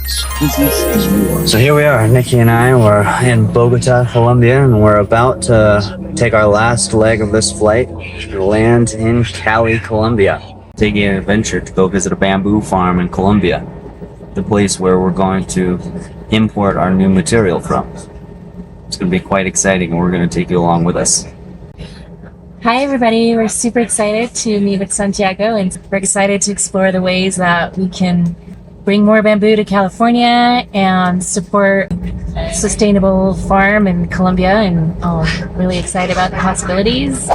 So here we are, Nikki and I. We're in Bogota, Colombia, and we're about to take our last leg of this flight to land in Cali, Colombia. Taking an adventure to go visit a bamboo farm in Colombia, the place where we're going to import our new material from. It's going to be quite exciting, and we're going to take you along with us. Hi everybody, we're super excited to meet with Santiago, and we're excited to explore the ways that we can bring more bamboo to California and support sustainable farm in Colombia, and really excited about the possibilities.